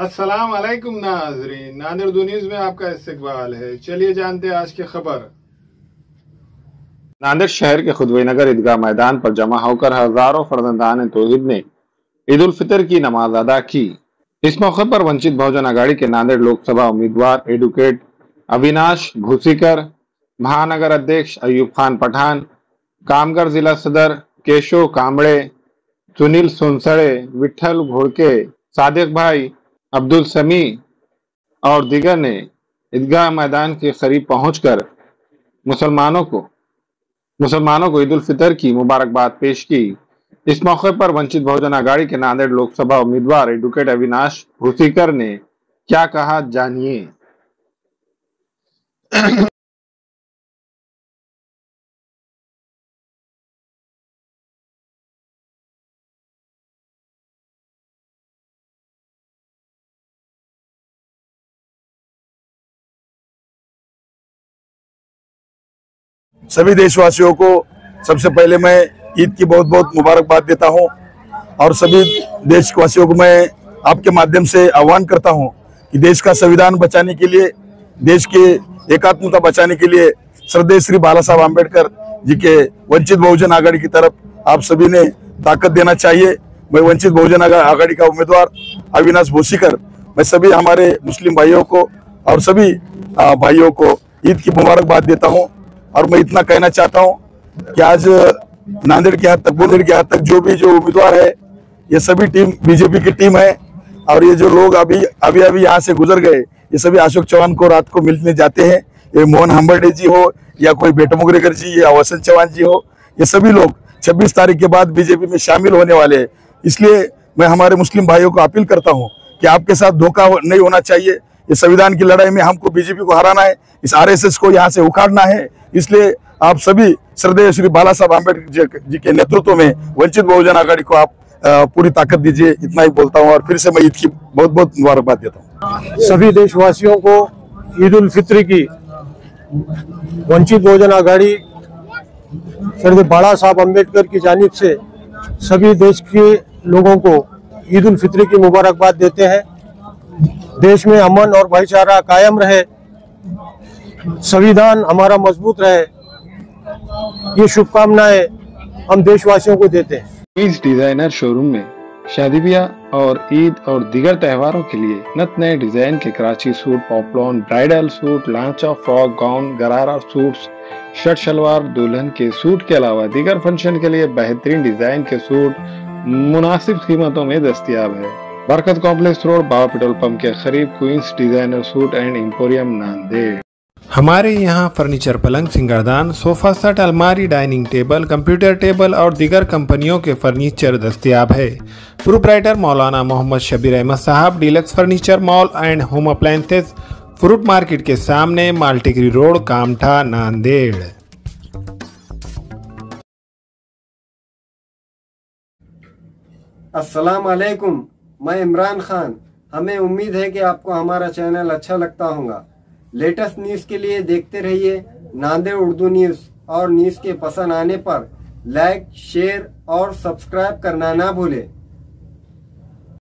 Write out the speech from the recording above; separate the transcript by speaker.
Speaker 1: अस्सलाम वालेकुम नाज़रीन, नादिर उर्दू न्यूज़ में आपका इस्तकबाल है। चलिए जानते हैं आज की खबर।
Speaker 2: नांदेड़ शहर के खुदवई नगर ईदगाह मैदान पर जमा होकर हजारों फर्जंदान तौहीद ने ईद उल फितर की नमाज अदा की। इस मौके पर वंचित बहुजन आघाड़ी के नांदेड़ लोकसभा उम्मीदवार एडवोकेट अविनाश भूसीकर, महानगर अध्यक्ष अयूब खान पठान, कामगर जिला सदर केशव कांबड़े, सुनील सुनसड़े, विठल घोड़के, सादिक भाई, अब्दुल समी और दीगर ने ईदगाह मैदान के करीब पहुंचकर मुसलमानों को ईद उल फितर की मुबारकबाद पेश की। इस मौके पर वंचित बहुजन आघाड़ी के नांदेड़ लोकसभा उम्मीदवार एडवोकेट अविनाश भूसीकर ने क्या कहा, जानिए।
Speaker 3: सभी देशवासियों को सबसे पहले मैं ईद की बहुत बहुत मुबारकबाद देता हूं और सभी देशवासियों को मैं आपके माध्यम से आह्वान करता हूं कि देश का संविधान बचाने के लिए, देश के एकात्मता बचाने के लिए श्रद्धेय श्री बाला साहब आम्बेडकर जी के वंचित बहुजन आघाड़ी की तरफ आप सभी ने ताकत देना चाहिए। मैं वंचित बहुजन आघाड़ी का उम्मीदवार अविनाश भूसीकर, मैं सभी हमारे मुस्लिम भाइयों को और सभी भाइयों को ईद की मुबारकबाद देता हूँ। और मैं इतना कहना चाहता हूं कि आज नांदेड़ के हद तक जो उम्मीदवार है, ये सभी टीम बीजेपी की टीम है। और ये जो लोग अभी यहाँ से गुजर गए, ये सभी अशोक चौहान को रात को मिलने जाते हैं। ये मोहन हम्बर्डे जी हो या कोई बेटा मुगरेकर जी या वसंत चौहान जी हो, ये सभी लोग 26 तारीख के बाद बीजेपी में शामिल होने वाले हैं। इसलिए मैं हमारे मुस्लिम भाइयों को अपील करता हूँ कि आपके साथ धोखा नहीं होना चाहिए। ये संविधान की लड़ाई में हमको बीजेपी को हराना है, इस आरएसएस को यहाँ से उखाड़ना है। इसलिए आप सभी श्रद्धेय श्री बाला साहब आम्बेडकर जी के नेतृत्व में वंचित बहुजन आघाड़ी को आप पूरी ताकत दीजिए। इतना ही बोलता हूँ और फिर से मैं ईद की बहुत बहुत मुबारकबाद देता हूँ।
Speaker 4: सभी देशवासियों को ईद उल फित्र की वंचित बहुजन आघाड़ी श्रद्धेय बाला साहब आम्बेडकर की जानिब से सभी देश के लोगों को ईद उल फित्र की मुबारकबाद देते हैं। देश में अमन और भाईचारा कायम रहे, संविधान हमारा मजबूत रहे, ये शुभकामनाएं हम देशवासियों को देते हैं।
Speaker 2: इस डिजाइनर शोरूम में शादी ब्याह और ईद और दीगर त्योहारों के लिए नत नए डिजाइन के Karachi suit, poplin, bridal suit, लांचा, frock, gown, gharara suits, shirt shalwar, दुल्हन के सूट के अलावा दीगर फंक्शन के लिए बेहतरीन डिजाइन के सूट मुनासिब कीमतों में दस्तयाब है। Barkat complex road, Baba petrol pump के करीब, queens designer suit and emporium, Nanded.
Speaker 1: हमारे यहाँ फर्नीचर, पलंग, सिंगारदान, सोफा सेट, अलमारी, डाइनिंग टेबल, कंप्यूटर टेबल और दीगर कंपनियों के फर्नीचर दस्तयाब है। प्रोप्राइटर मौलाना मोहम्मद शबीर अहमद साहब, deluxe furniture mall and home appliances, fruit market के सामने, माल्टीगिरी रोड, कामठा, नांदेड़।
Speaker 5: अस्सलाम वालेकुम, मैं इमरान खान। हमें उम्मीद है कि आपको हमारा चैनल अच्छा लगता होगा। लेटेस्ट न्यूज़ के लिए देखते रहिए नांदेड़ उर्दू न्यूज़ और न्यूज़ के पसंद आने पर लाइक, शेयर और सब्सक्राइब करना ना भूलें।